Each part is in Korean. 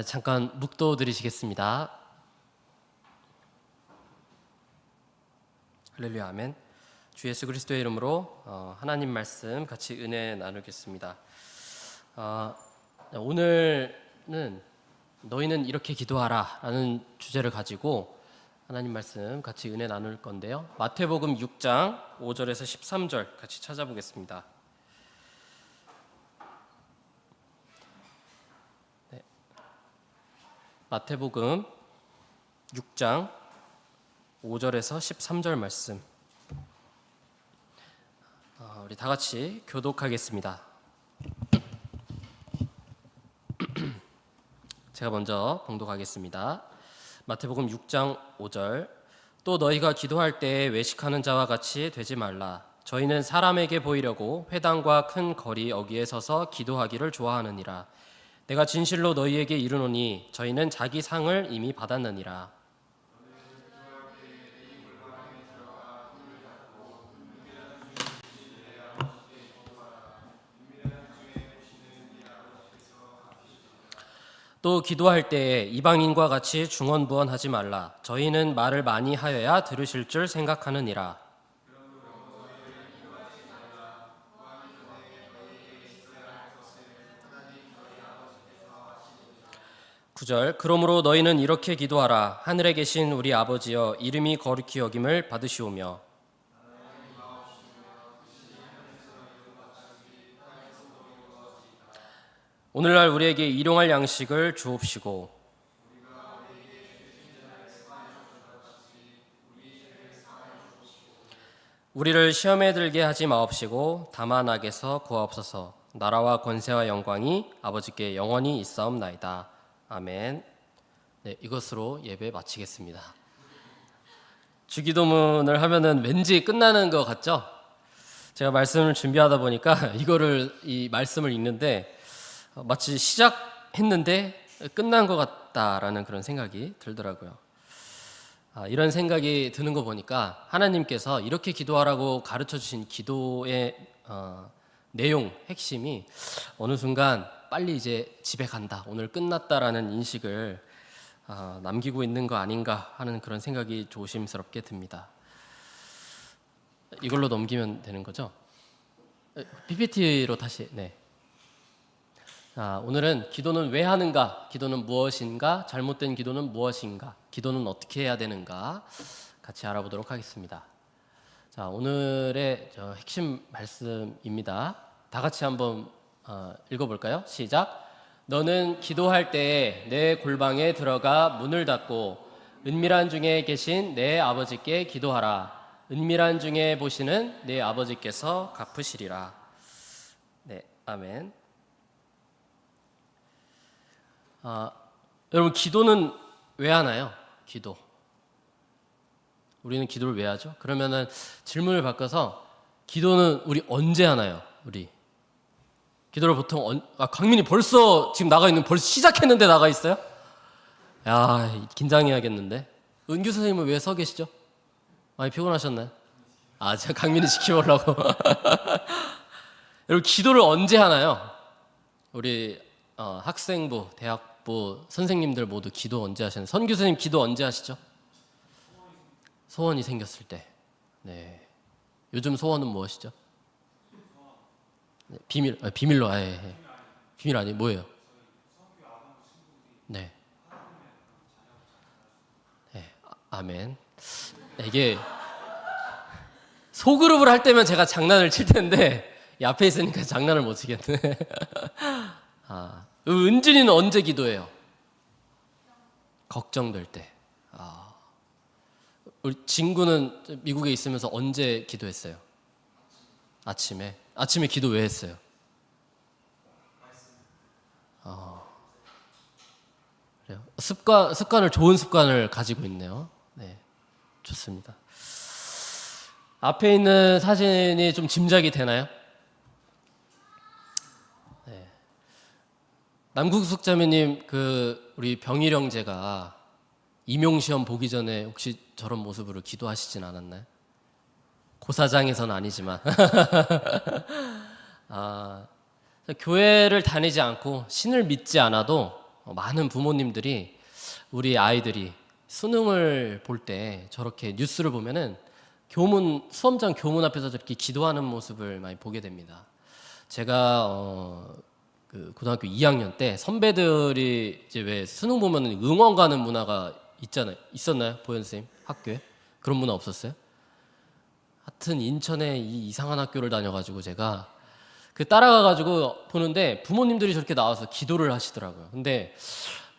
잠깐 묵도 드리시겠습니다. 할렐루야, 아멘. 주 예수 그리스도의 이름으로 하나님 말씀 같이 은혜 나누겠습니다. 오늘은 너희는 이렇게 기도하라 라는 주제를 가지고 하나님 말씀 같이 은혜 나눌 건데요, 마태복음 6장 5절에서 13절 같이 찾아보겠습니다. 마태복음 6장 5절에서 13절 말씀, 우리 다 같이 교독하겠습니다. 제가 먼저 봉독하겠습니다. 마태복음 6장 5절. 또 너희가 기도할 때 외식하는 자와 같이 되지 말라. 저희는 사람에게 보이려고 회당과 큰 거리 어귀에 서서 기도하기를 좋아하느니라. 내가 진실로 너희에게 이르노니 저희는 자기 상을 이미 받았느니라. 또 기도할 때 이방인과 같이 중언부언하지 말라. 저희는 말을 많이 하여야 들으실 줄 생각하느니라. 9절. 그러므로 너희는 이렇게 기도하라. 하늘에 계신 우리 아버지여, 이름이 거룩히 여김을 받으시오며 오늘날 우리에게 일용할 양식을 주옵시고 우리를 시험에 들게 하지 마옵시고 다만 악에서 구하옵소서. 나라와 권세와 영광이 아버지께 영원히 있사옵나이다. 아멘. 네, 이것으로 예배 마치겠습니다. 주기도문을 하면은 왠지 끝나는 것 같죠? 제가 말씀을 준비하다 보니까 이 말씀을 읽는데 마치 시작했는데 끝난 것 같다라는 그런 생각이 들더라고요. 이런 생각이 드는 거 보니까 하나님께서 이렇게 기도하라고 가르쳐 주신 기도의 내용, 핵심이 어느 순간 빨리 이제 집에 간다, 오늘 끝났다라는 인식을 남기고 있는 거 아닌가 하는 그런 생각이 조심스럽게 듭니다. 이걸로 넘기면 되는 거죠? PPT로 다시. 네. 오늘은 기도는 왜 하는가, 기도는 무엇인가, 잘못된 기도는 무엇인가, 기도는 어떻게 해야 되는가 같이 알아보도록 하겠습니다. 자, 오늘의 핵심 말씀입니다. 다 같이 한번 읽어볼까요? 시작. 너는 기도할 때 내 골방에 들어가 문을 닫고 은밀한 중에 계신 내 아버지께 기도하라. 은밀한 중에 보시는 내 아버지께서 갚으시리라. 네, 아멘. 여러분, 기도는 왜 하나요? 기도. 우리는 기도를 왜 하죠? 그러면은 질문을 바꿔서 기도는 우리 언제 하나요? 우리 기도를 보통 강민이 벌써 지금 나가 있는, 벌써 시작했는데 나가 있어요? 야, 긴장해야겠는데. 은규 선생님은 왜 서 계시죠? 많이 피곤하셨나요? 제가 강민이 지켜보려고. 여러분, 기도를 언제 하나요? 우리 학생부, 대학부 선생님들 모두 기도 언제 하시나요? 선교 선생님 기도 언제 하시죠? 소원이 생겼을 때. 네. 요즘 소원은 무엇이죠? 네, 비밀로 아예. 비밀 아니 뭐예요? 네. 네. 아멘. 이게 소그룹을 할 때면 제가 장난을 칠 텐데 이 앞에 있으니까 장난을 못 치겠네. 은진이는 언제 기도해요? 걱정될 때. 우리 진구는 미국에 있으면서 언제 기도했어요? 아침에 기도 왜 했어요? 그래요. 좋은 습관을 가지고 있네요. 네, 좋습니다. 앞에 있는 사진이 좀 짐작이 되나요? 네. 남국숙 자매님, 우리 병일 형제가 임용시험 보기 전에 혹시 저런 모습으로 기도하시진 않았나요? 고사장에서는 아니지만. 교회를 다니지 않고 신을 믿지 않아도 많은 부모님들이 우리 아이들이 수능을 볼 때 저렇게 뉴스를 보면은 수험장 교문 앞에서 저렇게 기도하는 모습을 많이 보게 됩니다. 제가 그 고등학교 2학년 때 선배들이 이제 왜 수능 보면은 응원 가는 문화가 있었나요? 보현 선생님 학교에 그런 문화 없었어요? 하여튼 인천에 이 이상한 학교를 다녀가지고 제가 그 따라가가지고 보는데 부모님들이 저렇게 나와서 기도를 하시더라고요. 근데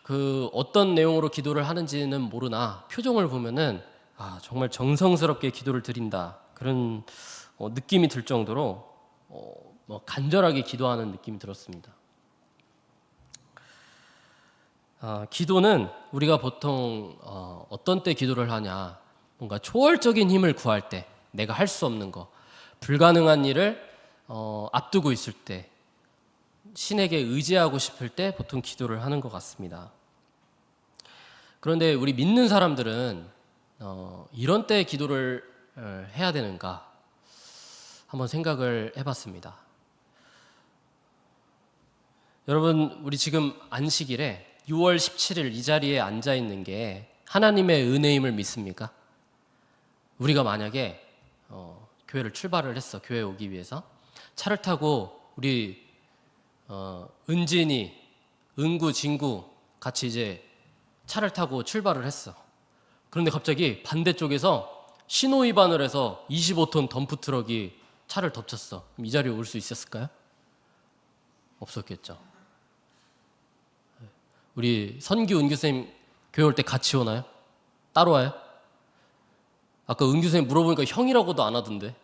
그 어떤 내용으로 기도를 하는지는 모르나 표정을 보면은 정말 정성스럽게 기도를 드린다 그런 느낌이 들 정도로 간절하게 기도하는 느낌이 들었습니다. 기도는 우리가 보통 어떤 때 기도를 하냐, 뭔가 초월적인 힘을 구할 때, 내가 할 수 없는 거, 불가능한 일을 앞두고 있을 때, 신에게 의지하고 싶을 때 보통 기도를 하는 것 같습니다. 그런데 우리 믿는 사람들은 이런 때 기도를 해야 되는가 한번 생각을 해봤습니다. 여러분, 우리 지금 안식일에 6월 17일 이 자리에 앉아 있는 게 하나님의 은혜임을 믿습니까? 우리가 만약에 교회를 출발을 했어, 교회 오기 위해서 차를 타고 우리 은진이, 은구, 진구 같이 이제 차를 타고 출발을 했어. 그런데 갑자기 반대쪽에서 신호 위반을 해서 25톤 덤프 트럭이 차를 덮쳤어. 그럼 이 자리에 올 수 있었을까요? 없었겠죠. 우리 선규, 은규 쌤 교회 올 때 같이 오나요? 따로 와요? 아까 은규 쌤 물어보니까 형이라고도 안 하던데.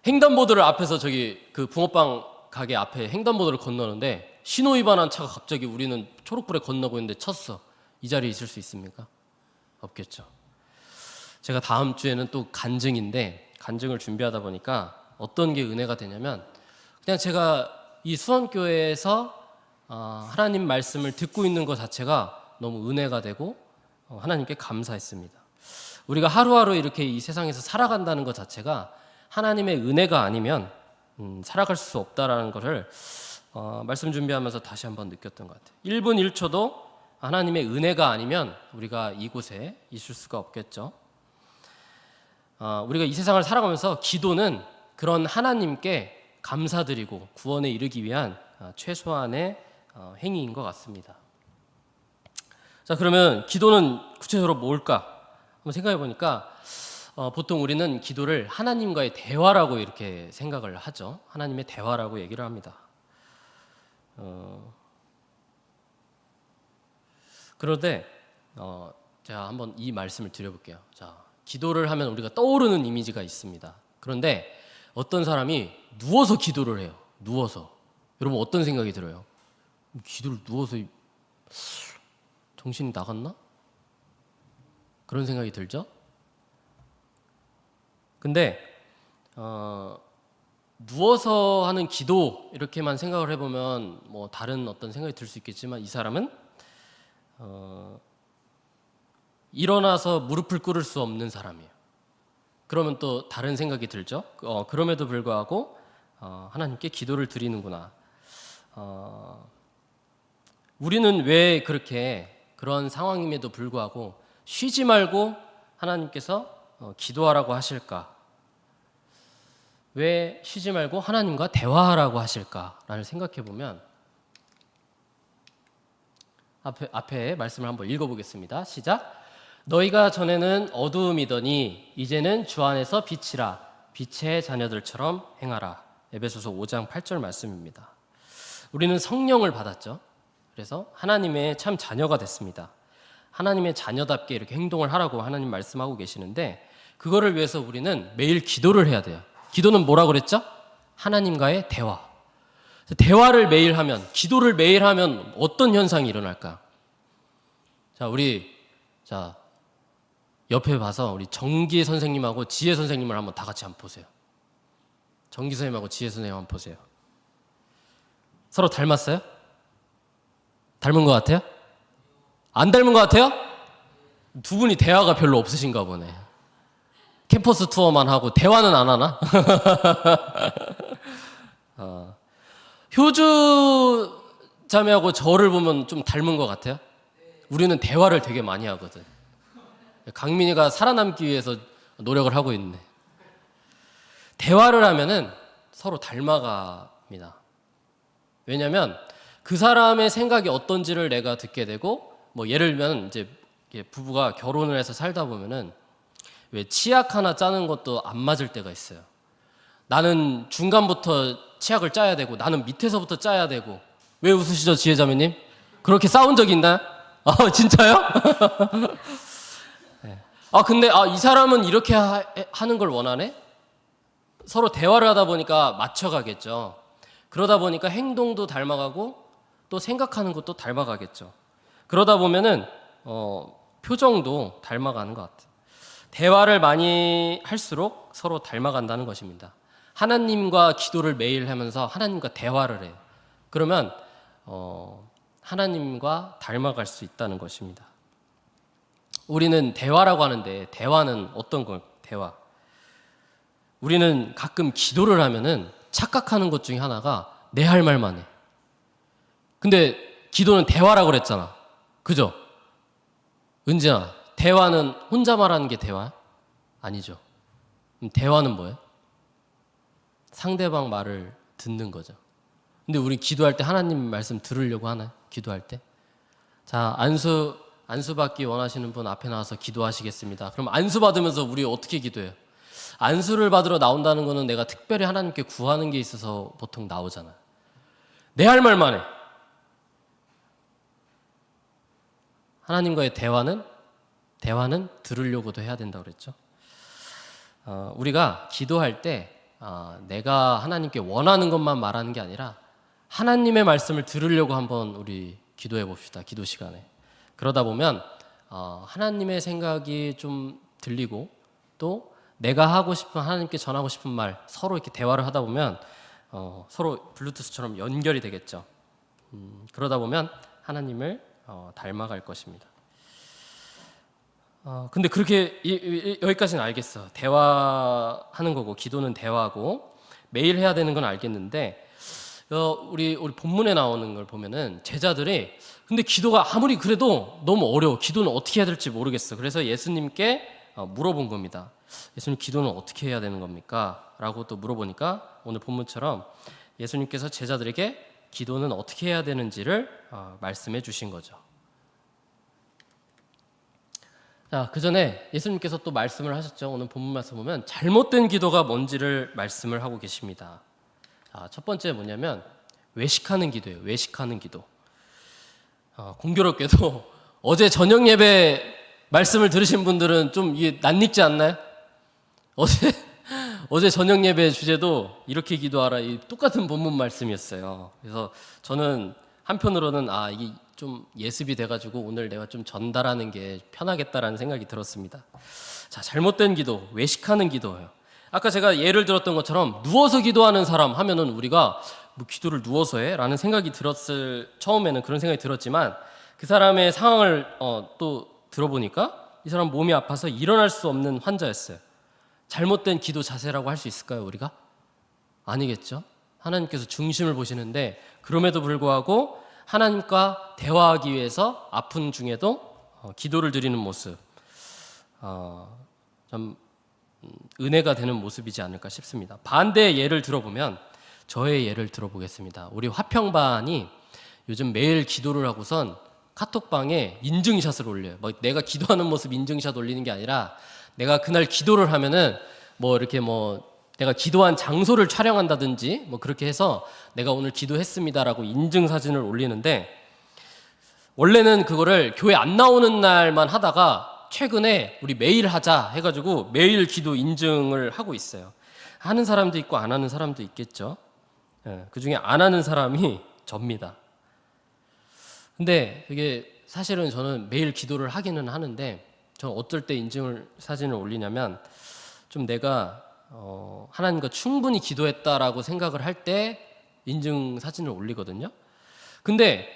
횡단보도를 앞에서 저기 그 붕어빵 가게 앞에 횡단보도를 건너는데 신호 위반한 차가 갑자기 우리는 초록불에 건너고 있는데 쳤어. 이 자리에 있을 수 있습니까? 없겠죠. 제가 다음 주에는 또 간증인데 간증을 준비하다 보니까 어떤 게 은혜가 되냐면 그냥 제가 이 수원교회에서 하나님 말씀을 듣고 있는 것 자체가 너무 은혜가 되고 하나님께 감사했습니다. 우리가 하루하루 이렇게 이 세상에서 살아간다는 것 자체가 하나님의 은혜가 아니면 살아갈 수 없다라는 것을 말씀 준비하면서 다시 한번 느꼈던 것 같아요. 1분 1초도 하나님의 은혜가 아니면 우리가 이곳에 있을 수가 없겠죠. 우리가 이 세상을 살아가면서 기도는 그런 하나님께 감사드리고 구원에 이르기 위한 최소한의 행위인 것 같습니다. 자, 그러면 기도는 구체적으로 뭘까? 한번 생각해 보니까 보통 우리는 기도를 하나님과의 대화라고 이렇게 생각을 하죠. 하나님의 대화라고 얘기를 합니다. 그런데 제가 한번 이 말씀을 드려볼게요. 자, 기도를 하면 우리가 떠오르는 이미지가 있습니다. 그런데 어떤 사람이 누워서 기도를 해요. 누워서. 여러분 어떤 생각이 들어요? 기도를 누워서 정신이 나갔나? 그런 생각이 들죠? 근데 누워서 하는 기도 이렇게만 생각을 해보면 뭐 다른 어떤 생각이 들 수 있겠지만 이 사람은 일어나서 무릎을 꿇을 수 없는 사람이에요. 그러면 또 다른 생각이 들죠. 그럼에도 불구하고 하나님께 기도를 드리는구나. 우리는 왜 그렇게 그런 상황임에도 불구하고 쉬지 말고 하나님께서 기도하라고 하실까? 왜 쉬지 말고 하나님과 대화하라고 하실까를 생각해 보면 앞에 말씀을 한번 읽어보겠습니다. 시작. 너희가 전에는 어두움이더니 이제는 주 안에서 빛이라. 빛의 자녀들처럼 행하라. 에베소서 5장 8절 말씀입니다. 우리는 성령을 받았죠. 그래서 하나님의 참 자녀가 됐습니다. 하나님의 자녀답게 이렇게 행동을 하라고 하나님 말씀하고 계시는데 그거를 위해서 우리는 매일 기도를 해야 돼요. 기도는 뭐라고 그랬죠? 하나님과의 대화. 대화를 매일 하면, 기도를 매일 하면 어떤 현상이 일어날까? 자, 옆에 봐서 우리 정기 선생님하고 지혜 선생님을 한번 다 같이 한번 보세요. 정기 선생님하고 지혜 선생님 한번 보세요. 서로 닮았어요? 닮은 것 같아요? 안 닮은 것 같아요? 두 분이 대화가 별로 없으신가 보네. 캠퍼스 투어만 하고 대화는 안 하나? 효주 자매하고 저를 보면 좀 닮은 것 같아요. 우리는 대화를 되게 많이 하거든. 강민이가 살아남기 위해서 노력을 하고 있네. 대화를 하면은 서로 닮아갑니다. 왜냐하면 그 사람의 생각이 어떤지를 내가 듣게 되고, 뭐 예를 들면 이제 부부가 결혼을 해서 살다 보면은 왜 치약 하나 짜는 것도 안 맞을 때가 있어요. 나는 중간부터 치약을 짜야 되고 나는 밑에서부터 짜야 되고. 왜 웃으시죠, 지혜자매님? 그렇게 싸운 적 있나요? 아, 진짜요? 네. 근데 이 사람은 이렇게 하는 걸 원하네? 서로 대화를 하다 보니까 맞춰가겠죠. 그러다 보니까 행동도 닮아가고 또 생각하는 것도 닮아가겠죠. 그러다 보면은 표정도 닮아가는 것 같아요. 대화를 많이 할수록 서로 닮아간다는 것입니다. 하나님과 기도를 매일 하면서 하나님과 대화를 해요. 그러면 하나님과 닮아갈 수 있다는 것입니다. 우리는 대화라고 하는데 대화는 어떤 걸? 대화. 우리는 가끔 기도를 하면은 착각하는 것 중에 하나가 내 할 말만 해. 근데 기도는 대화라고 그랬잖아. 그죠? 은지야, 대화는 혼자 말하는 게 대화야? 아니죠. 그럼 대화는 뭐예요? 상대방 말을 듣는 거죠. 근데 우리 기도할 때 하나님 말씀 들으려고 하나요? 기도할 때? 자, 안수 받기 원하시는 분 앞에 나와서 기도하시겠습니다. 그럼 안수 받으면서 우리 어떻게 기도해요? 안수를 받으러 나온다는 거는 내가 특별히 하나님께 구하는 게 있어서 보통 나오잖아요. 내 할 말만 해. 하나님과의 대화는 들으려고도 해야 된다고 그랬죠. 우리가 기도할 때 내가 하나님께 원하는 것만 말하는 게 아니라 하나님의 말씀을 들으려고 한번 우리 기도해 봅시다. 기도 시간에. 그러다 보면 하나님의 생각이 좀 들리고 또 내가 하고 싶은 하나님께 전하고 싶은 말 서로 이렇게 대화를 하다 보면 서로 블루투스처럼 연결이 되겠죠. 그러다 보면 하나님을 닮아갈 것입니다. 근데 그렇게 여기까지는 알겠어. 대화하는 거고 기도는 대화고 매일 해야 되는 건 알겠는데 우리 본문에 나오는 걸 보면은 제자들이 근데 기도가 아무리 그래도 너무 어려워. 기도는 어떻게 해야 될지 모르겠어. 그래서 예수님께 물어본 겁니다. 예수님, 기도는 어떻게 해야 되는 겁니까? 라고 또 물어보니까 오늘 본문처럼 예수님께서 제자들에게 기도는 어떻게 해야 되는지를 말씀해 주신 거죠. 자, 그 전에 예수님께서 또 말씀을 하셨죠. 오늘 본문 말씀 보면 잘못된 기도가 뭔지를 말씀을 하고 계십니다. 첫 번째 뭐냐면 외식하는 기도예요. 외식하는 기도. 공교롭게도 어제 저녁 예배 말씀을 들으신 분들은 좀 이게 낯익지 않나요? 어제 저녁 예배 주제도 이렇게 기도하라, 이 똑같은 본문 말씀이었어요. 그래서 저는 한편으로는 이게 좀 예습이 돼가지고 오늘 내가 좀 전달하는 게 편하겠다라는 생각이 들었습니다. 자, 잘못된 기도, 외식하는 기도예요. 아까 제가 예를 들었던 것처럼 누워서 기도하는 사람 하면은 우리가 뭐 기도를 누워서 해? 라는 생각이 처음에는 그런 생각이 들었지만 그 사람의 상황을 또 들어보니까 이 사람 몸이 아파서 일어날 수 없는 환자였어요. 잘못된 기도 자세라고 할 수 있을까요, 우리가? 아니겠죠. 하나님께서 중심을 보시는데 그럼에도 불구하고 하나님과 대화하기 위해서 아픈 중에도 기도를 드리는 모습, 좀 은혜가 되는 모습이지 않을까 싶습니다. 반대의 예를 들어보면 저의 예를 들어보겠습니다. 우리 화평반이 요즘 매일 기도를 하고선 카톡방에 인증샷을 올려요. 뭐 내가 기도하는 모습 인증샷 올리는 게 아니라 내가 그날 기도를 하면은 이렇게 내가 기도한 장소를 촬영한다든지 그렇게 해서 내가 오늘 기도했습니다라고 인증 사진을 올리는데 원래는 그거를 교회 안 나오는 날만 하다가 최근에 우리 매일 하자 해가지고 매일 기도 인증을 하고 있어요. 하는 사람도 있고 안 하는 사람도 있겠죠. 그 중에 안 하는 사람이 접니다. 근데 그게 사실은 저는 매일 기도를 하기는 하는데 저는 어떨 때 사진을 올리냐면 좀 내가 하나님과 충분히 기도했다라고 생각을 할 때 인증 사진을 올리거든요. 근데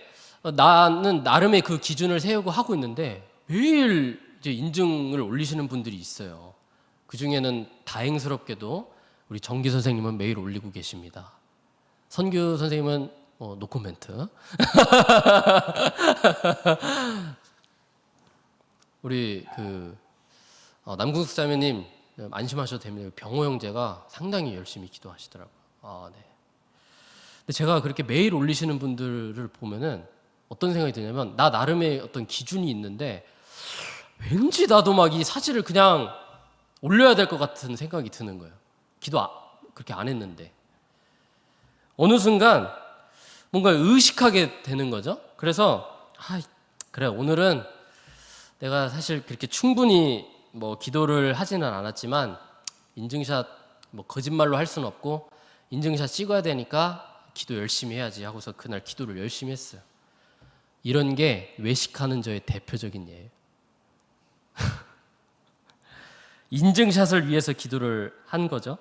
나는 나름의 그 기준을 세우고 하고 있는데 매일 이제 인증을 올리시는 분들이 있어요. 그 중에는 다행스럽게도 우리 정기 선생님은 매일 올리고 계십니다. 선규 선생님은 노코멘트. 우리 남궁숙 자매님 안심하셔도 됩니다. 병호 형제가 상당히 열심히 기도하시더라고요. 네. 근데 제가 그렇게 매일 올리시는 분들을 보면은 어떤 생각이 드냐면 나 나름의 어떤 기준이 있는데 왠지 나도 막 이 사진을 그냥 올려야 될 것 같은 생각이 드는 거예요. 기도 그렇게 안 했는데 어느 순간 뭔가 의식하게 되는 거죠. 그래서 그래 오늘은 내가 사실 그렇게 충분히 뭐 기도를 하지는 않았지만 인증샷 뭐 거짓말로 할 수는 없고 인증샷 찍어야 되니까 기도 열심히 해야지 하고서 그날 기도를 열심히 했어요. 이런 게 외식하는 저의 대표적인 예예요. 인증샷을 위해서 기도를 한 거죠.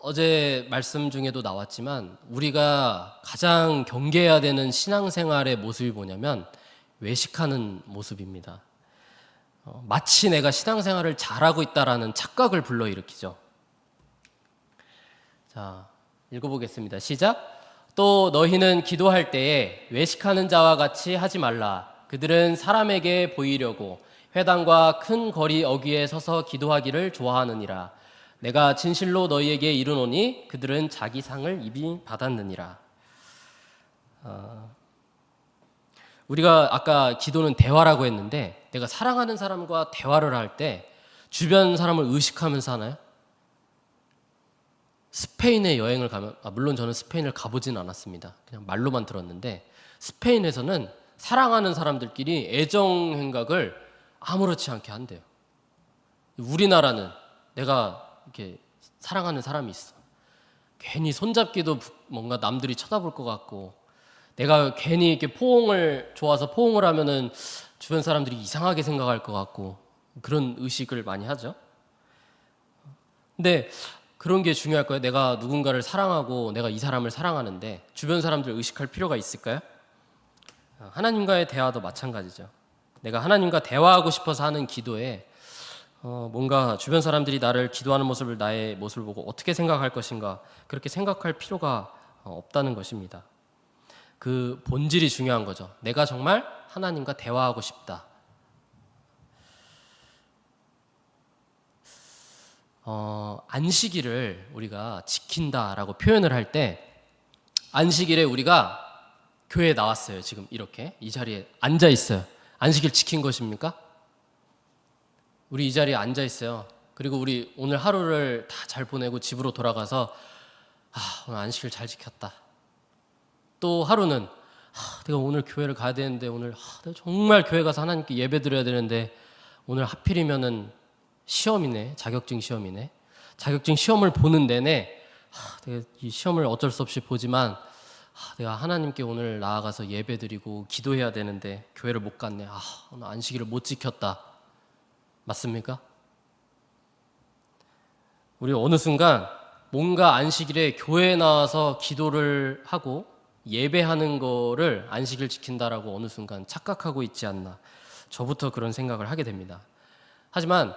어제 말씀 중에도 나왔지만 우리가 가장 경계해야 되는 신앙생활의 모습이 뭐냐면 외식하는 모습입니다. 마치 내가 신앙생활을 잘하고 있다라는 착각을 불러일으키죠. 자, 읽어보겠습니다. 시작. 또 너희는 기도할 때에 외식하는 자와 같이 하지 말라. 그들은 사람에게 보이려고 회당과 큰 거리 어귀에 서서 기도하기를 좋아하느니라. 내가 진실로 너희에게 이르노니 그들은 자기 상을 이미 받았느니라. 우리가 아까 기도는 대화라고 했는데 내가 사랑하는 사람과 대화를 할 때 주변 사람을 의식하면서 하나요? 스페인에 여행을 가면 물론 저는 스페인을 가보진 않았습니다. 그냥 말로만 들었는데 스페인에서는 사랑하는 사람들끼리 애정 행각을 아무렇지 않게 한대요. 우리나라는 내가 이렇게 사랑하는 사람이 있어. 괜히 손잡기도 뭔가 남들이 쳐다볼 것 같고 내가 괜히 이렇게 좋아서 포옹을 하면은 주변 사람들이 이상하게 생각할 것 같고 그런 의식을 많이 하죠. 근데 그런 게 중요할 거예요. 내가 누군가를 사랑하고 내가 이 사람을 사랑하는데 주변 사람들 의식할 필요가 있을까요? 하나님과의 대화도 마찬가지죠. 내가 하나님과 대화하고 싶어서 하는 기도에 뭔가 주변 사람들이 나를 기도하는 모습을 나의 모습을 보고 어떻게 생각할 것인가 그렇게 생각할 필요가 없다는 것입니다. 그 본질이 중요한 거죠. 내가 정말 하나님과 대화하고 싶다. 안식일을 우리가 지킨다라고 표현을 할 때 안식일에 우리가 교회에 나왔어요. 지금 이렇게 이 자리에 앉아 있어요. 안식일 지킨 것입니까? 우리 이 자리에 앉아 있어요. 그리고 우리 오늘 하루를 다 잘 보내고 집으로 돌아가서 오늘 안식일 잘 지켰다. 또 하루는 내가 오늘 교회를 가야 되는데 오늘 내가 정말 교회 가서 하나님께 예배 드려야 되는데 오늘 하필이면은 시험이네. 자격증 시험이네. 자격증 시험을 보는 내내 내가 이 시험을 어쩔 수 없이 보지만 내가 하나님께 오늘 나아가서 예배 드리고 기도해야 되는데 교회를 못 갔네. 오늘 안식일을 못 지켰다. 맞습니까? 우리 어느 순간 뭔가 안식일에 교회에 나와서 기도를 하고 예배하는 거를 안식일 지킨다라고 어느 순간 착각하고 있지 않나. 저부터 그런 생각을 하게 됩니다. 하지만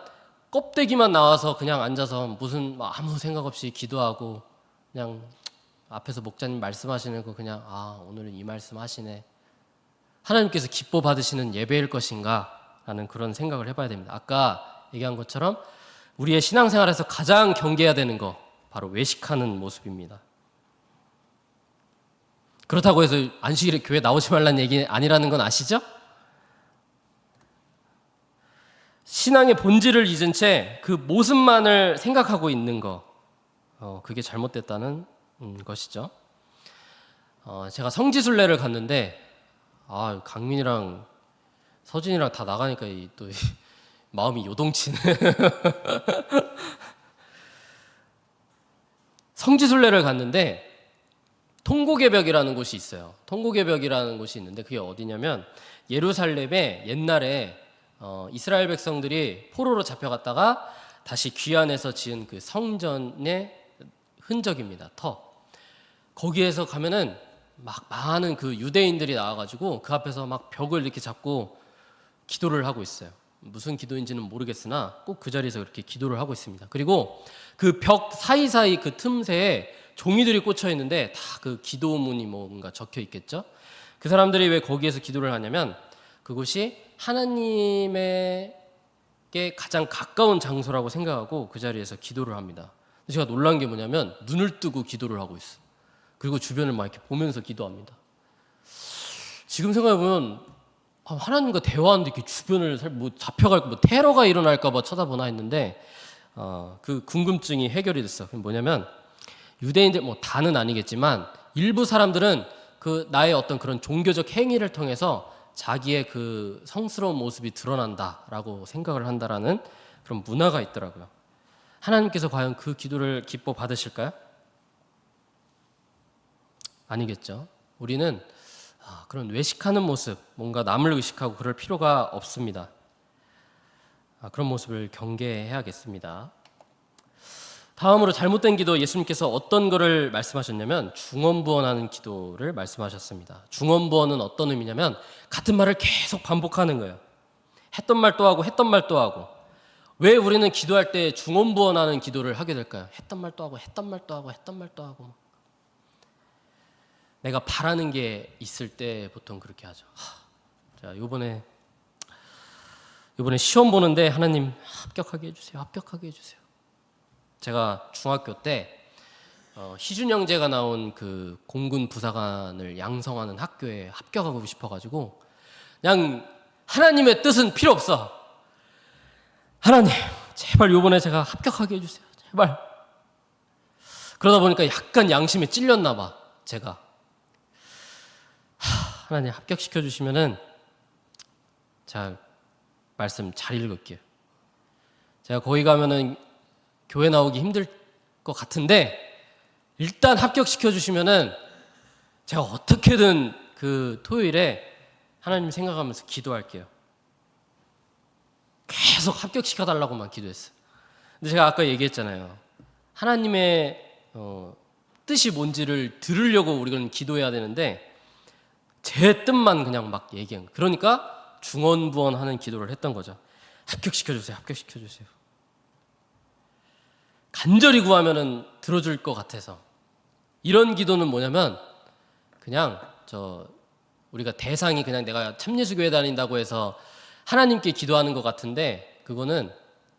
껍데기만 나와서 그냥 앉아서 무슨 아무 생각 없이 기도하고 그냥 앞에서 목사님 말씀하시는 거 그냥 오늘은 이 말씀 하시네. 하나님께서 기뻐 받으시는 예배일 것인가? 라는 그런 생각을 해봐야 됩니다. 아까 얘기한 것처럼 우리의 신앙생활에서 가장 경계해야 되는 거 바로 외식하는 모습입니다. 그렇다고 해서 안식일에 교회 나오지 말라는 얘기 아니라는 건 아시죠? 신앙의 본질을 잊은 채 그 모습만을 생각하고 있는 거 그게 잘못됐다는 것이죠. 제가 성지순례를 갔는데 강민이랑 서진이랑 다 나가니까 또 마음이 요동치네. 성지순례를 갔는데 통고개벽이라는 곳이 있어요. 통고개벽이라는 곳이 있는데 그게 어디냐면 예루살렘에 옛날에 이스라엘 백성들이 포로로 잡혀갔다가 다시 귀환해서 지은 그 성전의 흔적입니다. 거기에서 가면은 막 많은 그 유대인들이 나와가지고 그 앞에서 막 벽을 이렇게 잡고 기도를 하고 있어요. 무슨 기도인지는 모르겠으나 꼭 그 자리에서 그렇게 기도를 하고 있습니다. 그리고 그 벽 사이사이 그 틈새에 종이들이 꽂혀 있는데 다 그 기도문이 뭔가 적혀 있겠죠. 그 사람들이 왜 거기에서 기도를 하냐면 그곳이 하나님에게 가장 가까운 장소라고 생각하고 그 자리에서 기도를 합니다. 제가 놀란 게 뭐냐면 눈을 뜨고 기도를 하고 있어. 그리고 주변을 막 이렇게 보면서 기도합니다. 지금 생각해보면 하나님과 대화하는데 이렇게 주변을 뭐 잡혀갈까, 뭐 테러가 일어날까봐 쳐다보나 했는데 그 궁금증이 해결이 됐어. 그게 뭐냐면 유대인들 뭐 다는 아니겠지만 일부 사람들은 그 나의 어떤 그런 종교적 행위를 통해서 자기의 그 성스러운 모습이 드러난다라고 생각을 한다라는 그런 문화가 있더라고요. 하나님께서 과연 그 기도를 기뻐 받으실까요? 아니겠죠. 우리는 그런 외식하는 모습, 뭔가 남을 의식하고 그럴 필요가 없습니다. 그런 모습을 경계해야겠습니다. 다음으로 잘못된 기도, 예수님께서 어떤 거를 말씀하셨냐면 중언부언하는 기도를 말씀하셨습니다. 중언부언은 어떤 의미냐면 같은 말을 계속 반복하는 거예요. 했던 말 또 하고 했던 말 또 하고. 왜 우리는 기도할 때 중언부언하는 기도를 하게 될까요? 했던 말 또 하고 했던 말 또 하고 했던 말 또 하고. 내가 바라는 게 있을 때 보통 그렇게 하죠. 자, 요번에 시험 보는데 하나님 합격하게 해주세요. 합격하게 해주세요. 제가 중학교 때 희준 형제가 나온 그 공군 부사관을 양성하는 학교에 합격하고 싶어가지고 그냥 하나님의 뜻은 필요 없어. 하나님 제발 요번에 제가 합격하게 해주세요. 제발. 그러다 보니까 약간 양심에 찔렸나 봐. 제가 하나님 합격시켜 주시면은 자 말씀 잘 읽을게요. 제가 거기 가면은 교회 나오기 힘들 것 같은데 일단 합격시켜 주시면은 제가 어떻게든 그 토요일에 하나님 생각하면서 기도할게요. 계속 합격시켜 달라고만 기도했어요. 근데 제가 아까 얘기했잖아요. 하나님의 뜻이 뭔지를 들으려고 우리는 기도해야 되는데 제 뜻만 그냥 막 얘기한 거예요. 그러니까 중언부언하는 기도를 했던 거죠. 합격시켜 주세요. 합격시켜 주세요. 간절히 구하면은 들어줄 것 같아서. 이런 기도는 뭐냐면 그냥 우리가 대상이 그냥 내가 참예수교회 다닌다고 해서 하나님께 기도하는 것 같은데 그거는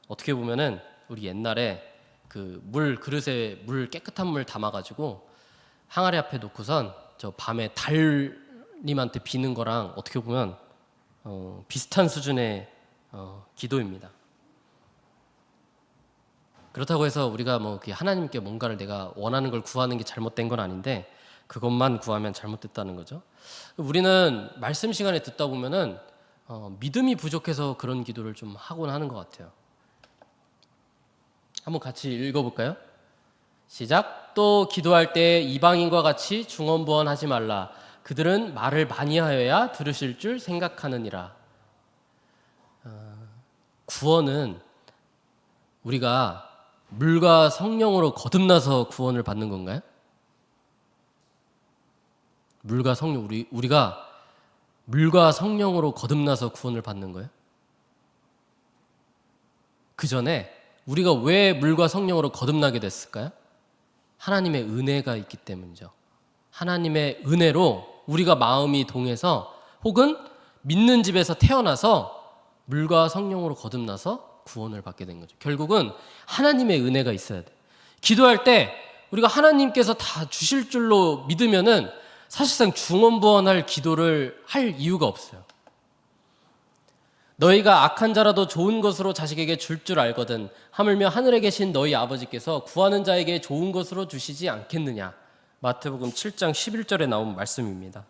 어떻게 보면은 우리 옛날에 그 그릇에 물 깨끗한 물 담아가지고 항아리 앞에 놓고선 저 밤에 달님한테 비는 거랑 어떻게 보면 비슷한 수준의 기도입니다. 그렇다고 해서 우리가 뭐 하나님께 뭔가를 내가 원하는 걸 구하는 게 잘못된 건 아닌데 그것만 구하면 잘못됐다는 거죠. 우리는 말씀 시간에 듣다 보면은 믿음이 부족해서 그런 기도를 좀 하곤 하는 것 같아요. 한번 같이 읽어볼까요? 시작. 또 기도할 때 이방인과 같이 중언부언하지 말라. 그들은 말을 많이 하여야 들으실 줄 생각하느니라. 구원은 우리가 물과 성령으로 거듭나서 구원을 받는 건가요? 물과 성령, 우리가 물과 성령으로 거듭나서 구원을 받는 거예요? 그 전에 우리가 왜 물과 성령으로 거듭나게 됐을까요? 하나님의 은혜가 있기 때문이죠. 하나님의 은혜로 우리가 마음이 동해서 혹은 믿는 집에서 태어나서 물과 성령으로 거듭나서 구원을 받게 된 거죠. 결국은 하나님의 은혜가 있어야 돼. 기도할 때 우리가 하나님께서 다 주실 줄로 믿으면은 사실상 중언부언할 기도를 할 이유가 없어요. 너희가 악한 자라도 좋은 것으로 자식에게 줄 줄 알거든 하물며 하늘에 계신 너희 아버지께서 구하는 자에게 좋은 것으로 주시지 않겠느냐. 마태복음 7장 11절에 나온 말씀입니다.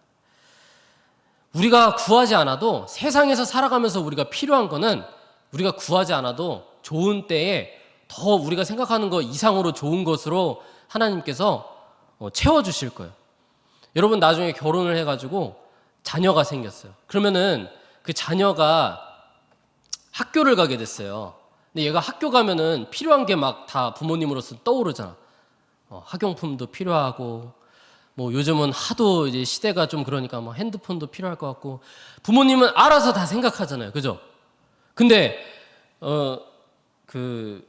우리가 구하지 않아도 세상에서 살아가면서 우리가 필요한 거는 우리가 구하지 않아도 좋은 때에 더 우리가 생각하는 것 이상으로 좋은 것으로 하나님께서 채워주실 거예요. 여러분 나중에 결혼을 해가지고 자녀가 생겼어요. 그러면은 그 자녀가 학교를 가게 됐어요. 근데 얘가 학교 가면은 필요한 게 막 다 부모님으로서 떠오르잖아. 학용품도 필요하고 뭐 요즘은 하도 이제 시대가 좀 그러니까 뭐 핸드폰도 필요할 것 같고 부모님은 알아서 다 생각하잖아요. 그죠? 근데 그게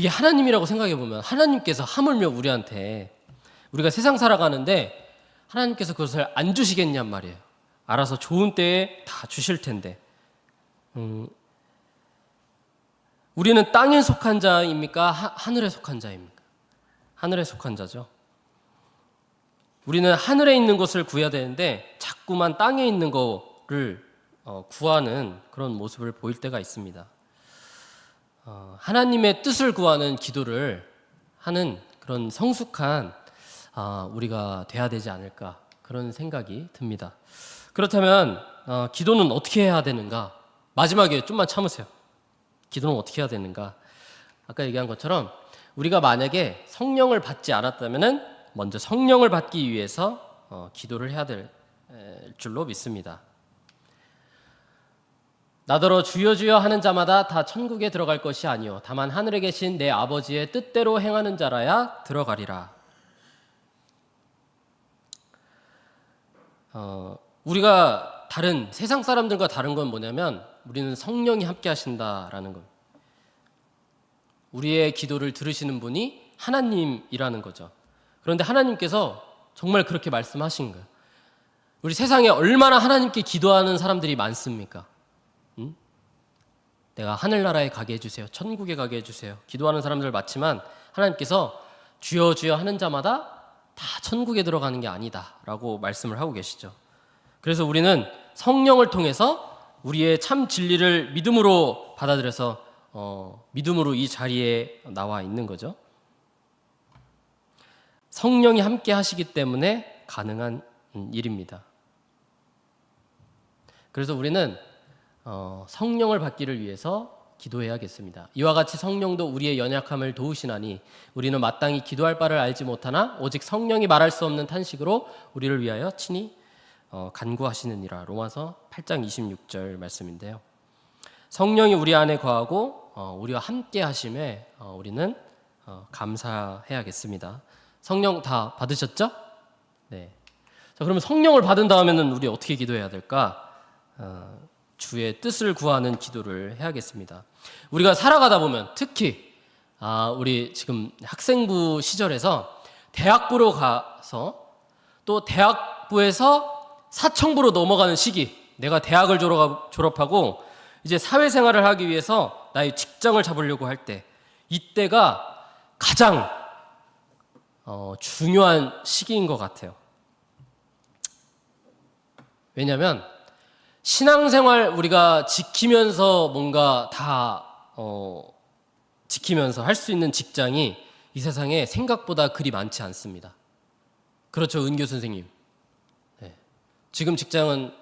하나님이라고 생각해 보면 하나님께서 하물며 우리가 세상 살아가는데 하나님께서 그것을 안 주시겠냔 말이에요. 알아서 좋은 때에 다 주실 텐데. 우리는 땅에 속한 자입니까? 하늘에 속한 자입니까? 하늘에 속한 자죠. 우리는 하늘에 있는 것을 구해야 되는데 자꾸만 땅에 있는 거를 구하는 그런 모습을 보일 때가 있습니다. 하나님의 뜻을 구하는 기도를 하는 그런 성숙한 우리가 돼야 되지 않을까 그런 생각이 듭니다. 그렇다면 기도는 어떻게 해야 되는가? 마지막에 좀만 참으세요. 기도는 어떻게 해야 되는가? 아까 얘기한 것처럼 우리가 만약에 성령을 받지 않았다면 먼저 성령을 받기 위해서 기도를 해야 될 줄로 믿습니다. 나더러 주여 주여 하는 자마다 다 천국에 들어갈 것이 아니요 다만 하늘에 계신 내 아버지의 뜻대로 행하는 자라야 들어가리라. 우리가 세상 사람들과 다른 건 뭐냐면 우리는 성령이 함께 하신다라는 것. 우리의 기도를 들으시는 분이 하나님이라는 거죠. 그런데 하나님께서 정말 그렇게 말씀하신 거예요. 우리 세상에 얼마나 하나님께 기도하는 사람들이 많습니까? 내가 하늘나라에 가게 해주세요. 천국에 가게 해주세요. 기도하는 사람들 많지만 하나님께서 주여 주여 하는 자마다 다 천국에 들어가는 게 아니다 라고 말씀을 하고 계시죠. 그래서 우리는 성령을 통해서 우리의 참 진리를 믿음으로 받아들여서 믿음으로 이 자리에 나와 있는 거죠. 성령이 함께 하시기 때문에 가능한 일입니다. 그래서 우리는 성령을 받기를 위해서 기도해야겠습니다. 이와 같이 성령도 우리의 연약함을 도우시나니 우리는 마땅히 기도할 바를 알지 못하나 오직 성령이 말할 수 없는 탄식으로 우리를 위하여 친히 간구하시느니라. 로마서 8장 26절 말씀인데요. 성령이 우리 안에 거하고 우리와 함께 하심에 우리는 감사해야겠습니다. 성령 다 받으셨죠? 네. 자, 그러면 성령을 받은 다음에는 우리 어떻게 기도해야 될까? 주의 뜻을 구하는 기도를 해야겠습니다. 우리가 살아가다 보면 특히 우리 지금 학생부 시절에서 대학부로 가서 또 대학부에서 사청부로 넘어가는 시기, 내가 대학을 졸업하고 이제 사회생활을 하기 위해서 나의 직장을 잡으려고 할 때, 이때가 가장 중요한 시기인 것 같아요. 왜냐하면 신앙생활 우리가 지키면서 뭔가 다 지키면서 할 수 있는 직장이 이 세상에 생각보다 그리 많지 않습니다. 그렇죠, 은교 선생님. 네. 지금 직장은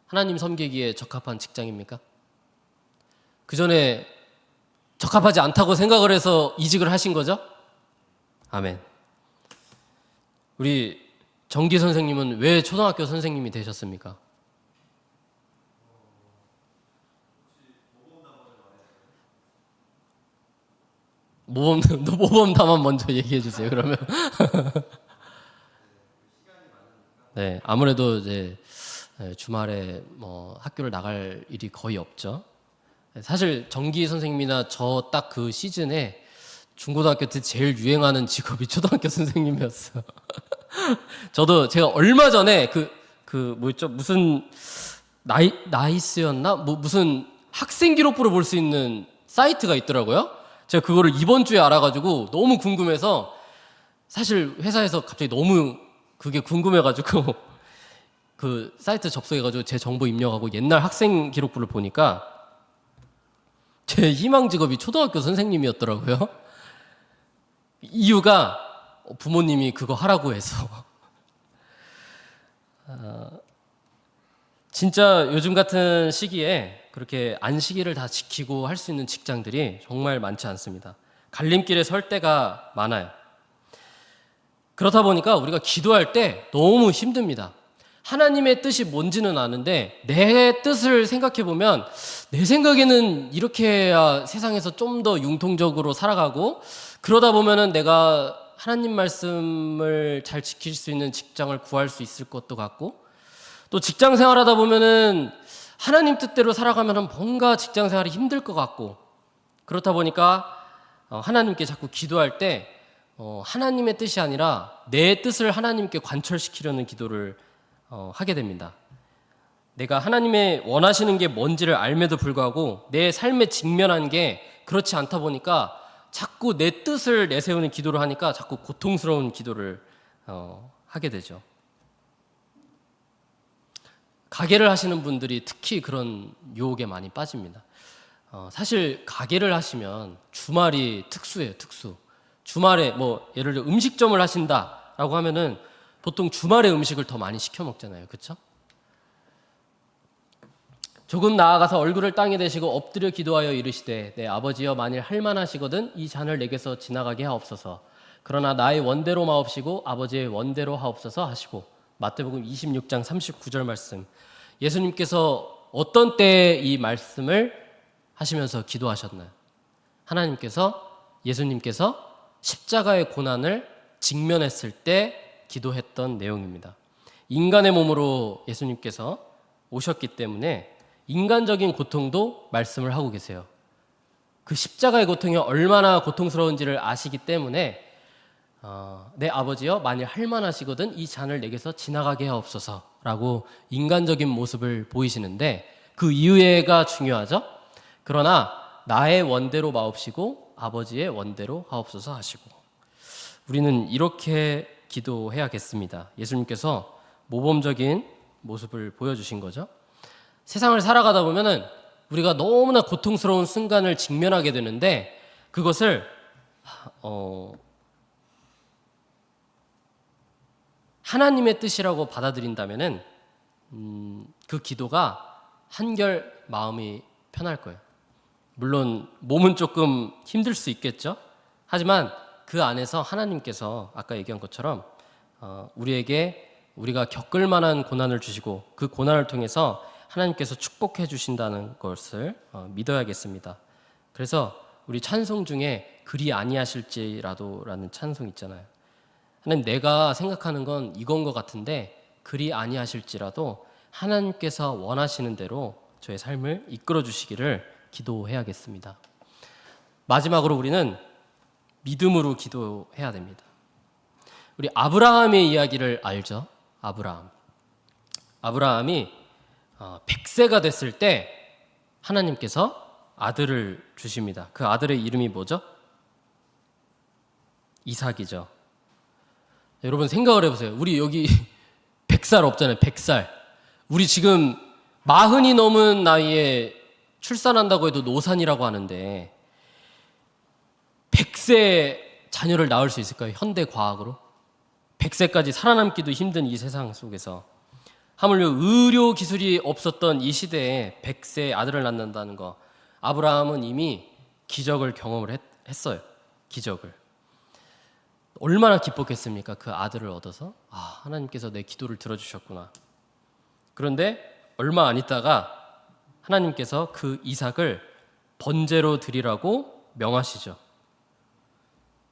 하나님 섬기기에 적합한 직장입니까? 그 전에 적합하지 않다고 생각을 해서 이직을 하신 거죠? 아멘. 우리 정기 선생님은 왜 초등학교 선생님이 되셨습니까? 모범 답안 먼저 얘기해 주세요. 그러면 네, 아무래도 이제 주말에 학교를 나갈 일이 거의 없죠. 사실 정기 선생님이나 저 딱 그 시즌에 중고등학교 때 제일 유행하는 직업이 초등학교 선생님이었어요. 제가 얼마 전에 뭐였죠? 무슨 나이스였나? 무슨 학생 기록부를 볼 수 있는 사이트가 있더라고요. 제가 그거를 이번 주에 알아가지고 너무 궁금해서 사실 회사에서 갑자기 너무 그게 궁금해가지고 그 사이트 접속해가지고 제 정보 입력하고 옛날 학생 기록부를 보니까 제 희망 직업이 초등학교 선생님이었더라고요. 이유가 부모님이 그거 하라고 해서. 진짜 요즘 같은 시기에 그렇게 안식일을 다 지키고 할 수 있는 직장들이 정말 많지 않습니다. 갈림길에 설 때가 많아요. 그렇다 보니까 우리가 기도할 때 너무 힘듭니다. 하나님의 뜻이 뭔지는 아는데 내 뜻을 생각해 보면 내 생각에는 이렇게 해야 세상에서 좀 더 융통적으로 살아가고 그러다 보면은 내가 하나님 말씀을 잘 지킬 수 있는 직장을 구할 수 있을 것도 같고 또 직장 생활하다 보면은 하나님 뜻대로 살아가면 뭔가 직장 생활이 힘들 것 같고, 그렇다 보니까 하나님께 자꾸 기도할 때 하나님의 뜻이 아니라 내 뜻을 하나님께 관철시키려는 기도를 하게 됩니다. 내가 하나님의 원하시는 게 뭔지를 알매도 불구하고 내 삶에 직면한 게 그렇지 않다 보니까 자꾸 내 뜻을 내세우는 기도를 하니까 자꾸 고통스러운 기도를 하게 되죠. 가게를 하시는 분들이 특히 그런 유혹에 많이 빠집니다. 사실 가게를 하시면 주말이 특수예요, 특수. 주말에 뭐 예를 들어 음식점을 하신다라고 하면은 보통 주말에 음식을 더 많이 시켜 먹잖아요, 그렇죠? 조금 나아가서 얼굴을 땅에 대시고 엎드려 기도하여 이르시되 내 아버지여 만일 할만하시거든 이 잔을 내게서 지나가게 하옵소서. 그러나 나의 원대로 마옵시고 아버지의 원대로 하옵소서 하시고. 마태복음 26장 39절 말씀. 예수님께서 어떤 때에 이 말씀을 하시면서 기도하셨나요? 예수님께서 십자가의 고난을 직면했을 때 기도했던 내용입니다. 인간의 몸으로 예수님께서 오셨기 때문에 인간적인 고통도 말씀을 하고 계세요. 그 십자가의 고통이 얼마나 고통스러운지를 아시기 때문에 내 아버지여 만일 할만하시거든 이 잔을 내게서 지나가게 하옵소서라고 인간적인 모습을 보이시는데 그 이유가 중요하죠. 그러나 나의 원대로 마옵시고 아버지의 원대로 하옵소서 하시고. 우리는 이렇게 기도해야겠습니다. 예수님께서 모범적인 모습을 보여주신 거죠. 세상을 살아가다 보면은 우리가 너무나 고통스러운 순간을 직면하게 되는데 그것을 하나님의 뜻이라고 받아들인다면은 그 기도가 한결 마음이 편할 거예요. 물론 몸은 조금 힘들 수 있겠죠. 하지만 그 안에서 하나님께서 아까 얘기한 것처럼 우리가 겪을 만한 고난을 주시고 그 고난을 통해서 하나님께서 축복해 주신다는 것을 믿어야겠습니다. 그래서 우리 찬송 중에 그리 아니하실지라도라는 찬송 있잖아요. 하나님, 내가 생각하는 건 이건 것 같은데 그리 아니하실지라도 하나님께서 원하시는 대로 저의 삶을 이끌어 주시기를 기도해야겠습니다. 마지막으로 우리는 믿음으로 기도해야 됩니다. 우리 아브라함의 이야기를 알죠? 아브라함이 100세가 됐을 때 하나님께서 아들을 주십니다. 그 아들의 이름이 뭐죠? 이삭이죠. 여러분 생각을 해보세요. 우리 여기 100살 없잖아요. 100살. 우리 지금 40이 넘은 나이에 출산한다고 해도 노산이라고 하는데 100세 자녀를 낳을 수 있을까요? 현대 과학으로? 100세까지 살아남기도 힘든 이 세상 속에서 하물며 의료 기술이 없었던 이 시대에 100세 아들을 낳는다는 거, 아브라함은 이미 기적을 경험을 했어요. 기적을. 얼마나 기뻤겠습니까? 그 아들을 얻어서. 하나님께서 내 기도를 들어주셨구나. 그런데 얼마 안 있다가 하나님께서 그 이삭을 번제로 드리라고 명하시죠.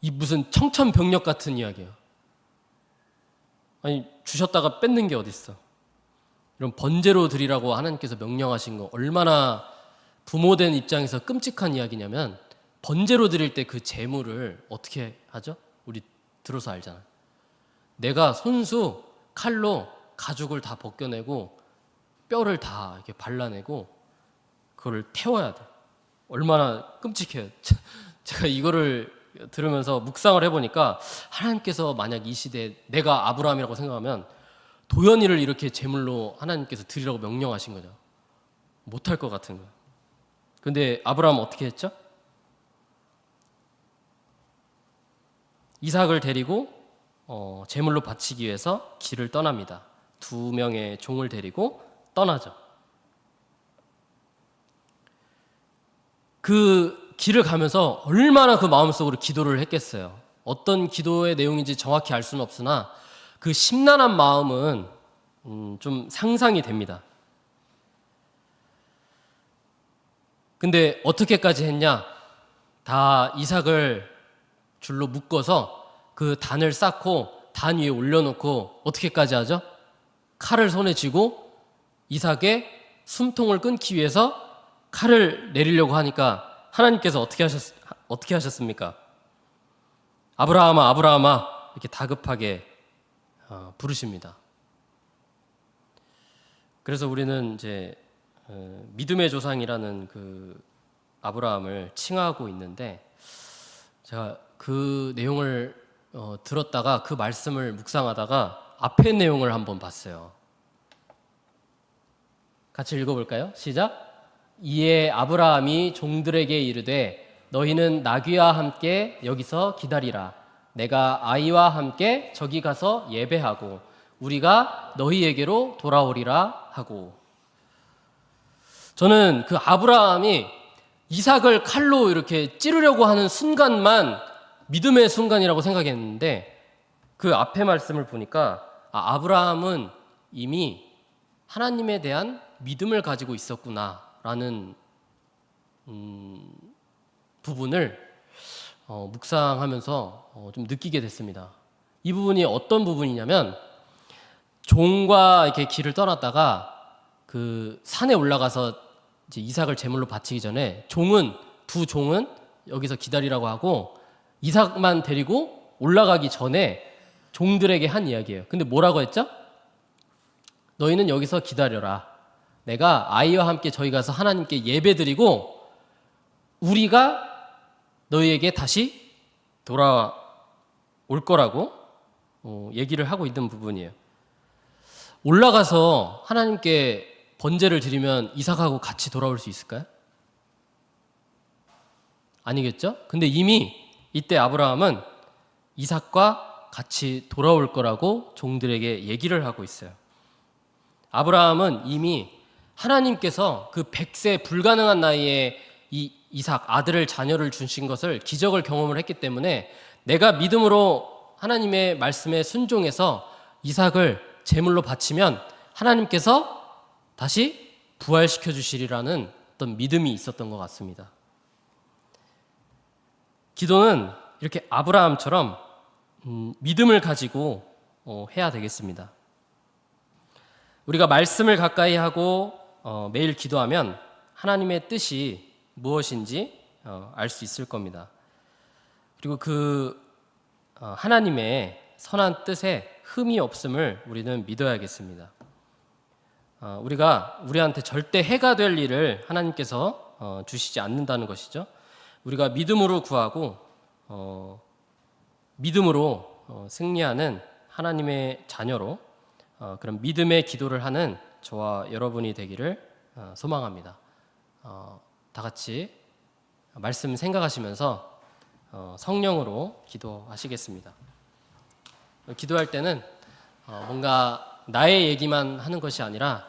이 무슨 청천벽력 같은 이야기예요. 아니, 주셨다가 뺏는 게 어딨어. 이런 번제로 드리라고 하나님께서 명령하신 거 얼마나 부모된 입장에서 끔찍한 이야기냐면, 번제로 드릴 때 그 제물을 어떻게 하죠? 우리 들어서 알잖아요. 내가 손수 칼로 가죽을 다 벗겨내고 뼈를 다 이렇게 발라내고 그거를 태워야 돼. 얼마나 끔찍해요. 제가 이거를 들으면서 묵상을 해보니까 하나님께서 만약 이 시대에 내가 아브라함이라고 생각하면 도연이를 이렇게 제물로 하나님께서 드리라고 명령하신 거죠. 못할 것 같은 거예요. 근데 아브라함은 어떻게 했죠? 이삭을 데리고 제물로 바치기 위해서 길을 떠납니다. 2명의 종을 데리고 떠나죠. 그 길을 가면서 얼마나 그 마음속으로 기도를 했겠어요. 어떤 기도의 내용인지 정확히 알 수는 없으나 그 심란한 마음은 좀 상상이 됩니다. 근데 어떻게까지 했냐? 다 이삭을 줄로 묶어서 그 단을 쌓고 단 위에 올려놓고 어떻게까지 하죠? 칼을 손에 쥐고 이삭의 숨통을 끊기 위해서 칼을 내리려고 하니까 하나님께서 어떻게 하셨습니까? 아브라함아, 아브라함아, 이렇게 다급하게 부르십니다. 그래서 우리는 이제 믿음의 조상이라는 그 아브라함을 칭하고 있는데, 제가 그 내용을 들었다가 그 말씀을 묵상하다가 앞의 내용을 한번 봤어요. 같이 읽어볼까요? 시작. 이에 아브라함이 종들에게 이르되 너희는 나귀와 함께 여기서 기다리라. 내가 아이와 함께 저기 가서 예배하고 우리가 너희에게로 돌아오리라 하고. 저는 그 아브라함이 이삭을 칼로 이렇게 찌르려고 하는 순간만 믿음의 순간이라고 생각했는데, 그 앞에 말씀을 보니까 아브라함은 이미 하나님에 대한 믿음을 가지고 있었구나라는 부분을 묵상하면서 좀 느끼게 됐습니다. 이 부분이 어떤 부분이냐면, 종과 이렇게 길을 떠났다가 그 산에 올라가서 이제 이삭을 제물로 바치기 전에 두 종은 여기서 기다리라고 하고 이삭만 데리고 올라가기 전에 종들에게 한 이야기예요. 근데 뭐라고 했죠? 너희는 여기서 기다려라. 내가 아이와 함께 저희 가서 하나님께 예배드리고 우리가 너희에게 다시 돌아올 거라고 얘기를 하고 있는 부분이에요. 올라가서 하나님께 번제를 드리면 이삭하고 같이 돌아올 수 있을까요? 아니겠죠? 근데 이미 이때 아브라함은 이삭과 같이 돌아올 거라고 종들에게 얘기를 하고 있어요. 아브라함은 이미 하나님께서 그 100세 불가능한 나이에 이 이삭 아들을 자녀를 주신 것을 기적을 경험을 했기 때문에 내가 믿음으로 하나님의 말씀에 순종해서 이삭을 제물로 바치면 하나님께서 다시 부활시켜 주시리라는 어떤 믿음이 있었던 것 같습니다. 기도는 이렇게 아브라함처럼 믿음을 가지고 해야 되겠습니다. 우리가 말씀을 가까이 하고 매일 기도하면 하나님의 뜻이 무엇인지 알 수 있을 겁니다. 그리고 그 하나님의 선한 뜻에 흠이 없음을 우리는 믿어야겠습니다. 우리가 우리한테 절대 해가 될 일을 하나님께서 주시지 않는다는 것이죠. 우리가 믿음으로 구하고 믿음으로 승리하는 하나님의 자녀로 그런 믿음의 기도를 하는 저와 여러분이 되기를 소망합니다. 다 같이 말씀 생각하시면서 성령으로 기도하시겠습니다. 기도할 때는 뭔가 나의 얘기만 하는 것이 아니라